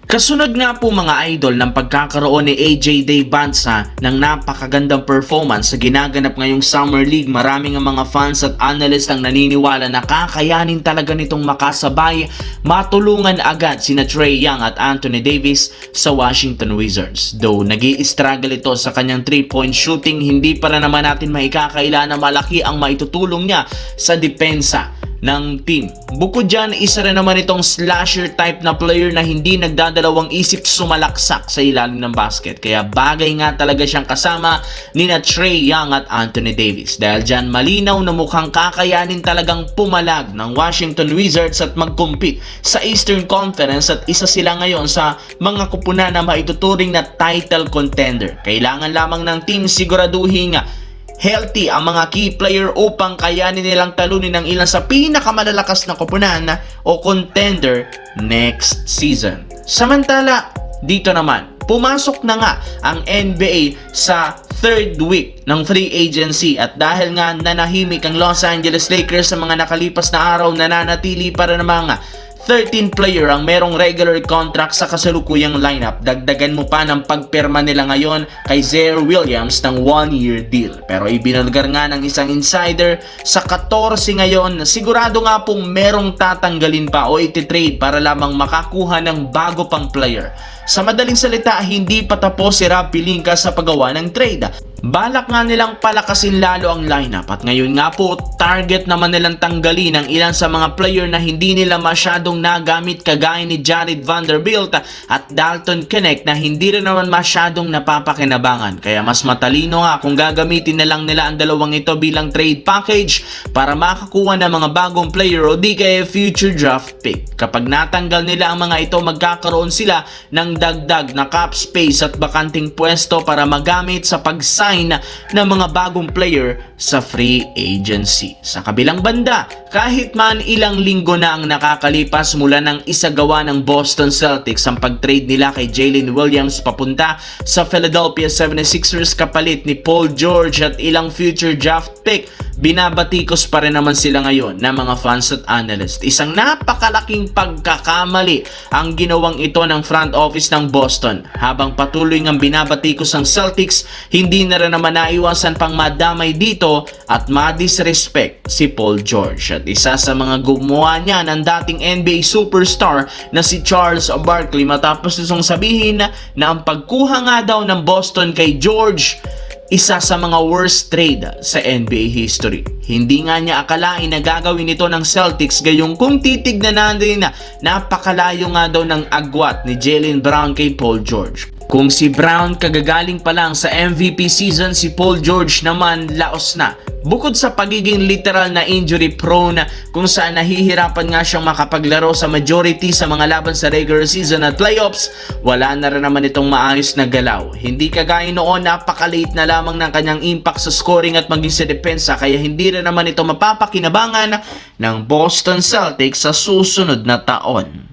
Kasunod nga po mga idol ng pagkakaroon ni AJ Daybansa ng napakagandang performance sa ginaganap ngayong Summer League, maraming ang mga fans at analyst ang naniniwala na kakayanin talaga nitong makasabay, matulungan agad sina Trae Young at Anthony Davis sa Washington Wizards. Though nag-i-struggle ito sa kanyang 3-point shooting, hindi para naman natin maikakaila na malaki ang maitutulong niya sa depensa ng team. Bukod dyan, isa rin naman itong slasher type na player na hindi nagdadalawang isip sumalaksak sa ilalim ng basket. Kaya bagay nga talaga siyang kasama ni na Trae Young at Anthony Davis. Dahil dyan, malinaw na mukhang kakayanin talagang pumalag ng Washington Wizards at mag-compete sa Eastern Conference at isa sila ngayon sa mga kupunan na maituturing na title contender. Kailangan lamang ng team siguraduhin nga healthy ang mga key player upang kayanin nilang talunin ng ilan sa pinakamalalakas na koponan o contender next season. Samantala, dito naman, pumasok na nga ang NBA sa third week ng free agency at dahil nga nanahimik ang Los Angeles Lakers sa mga nakalipas na araw, nananatili para ng mga 13 player ang merong regular contract sa kasalukuyang lineup. Dagdagan mo pa ng pagpirma nila ngayon kay Zaire Williams ng 1-year deal. Pero ibinulgar nga ng isang insider sa 14 ngayon na sigurado nga pong merong tatanggalin pa o ititrade para lamang makakuha ng bago pang player. Sa madaling salita, hindi pa tapos si Rob Pelinka sa paggawa ng trade. Balak nga nilang palakasin lalo ang lineup at ngayon nga po target naman nilang tanggalin ang ilan sa mga player na hindi nila masyadong nagamit kagaya ni Jared Vanderbilt at Dalton Knecht na hindi rin naman masyadong napapakinabangan. Kaya mas matalino nga kung gagamitin na lang nila ang dalawang ito bilang trade package para makakuha ng mga bagong player o di kaya future draft pick. Kapag natanggal nila ang mga ito, magkakaroon sila ng dagdag na cap space at bakanting pwesto para magamit sa pag-sign ng mga bagong player sa free agency. Sa kabilang banda, kahit man ilang linggo na ang nakakalipas mula ng isagawa ng Boston Celtics ang pag-trade nila kay Jalen Williams papunta sa Philadelphia 76ers kapalit ni Paul George at ilang future draft pick, binabatikos pa rin naman sila ngayon ng mga fans at analysts. Isang napakalaking pagkakamali ang ginawang ito ng front office ng Boston. Habang patuloy ngang binabatikos ang Celtics, hindi na rin naman naiwasan pang madamay dito at ma-disrespect si Paul George. At isa sa mga gumawa niya ng dating NBA superstar na si Charles Barkley matapos nitong sabihin na ang pagkuha nga daw ng Boston kay George isa sa mga worst trade sa NBA history. Hindi nga niya akalain na gagawin ito ng Celtics, gayong kung titignan natin na napakalayo nga daw ng agwat ni Jaylen Brown kay Paul George. Kung si Brown kagagaling pa lang sa MVP season, si Paul George naman laos na. Bukod sa pagiging literal na injury prone kung saan nahihirapan nga siyang makapaglaro sa majority sa mga laban sa regular season at playoffs, wala na rin naman itong maayos na galaw. Hindi kagaya noon, napakaliit na lamang ng kanyang impact sa scoring at maging sa depensa, kaya hindi rin naman ito mapapakinabangan ng Boston Celtics sa susunod na taon.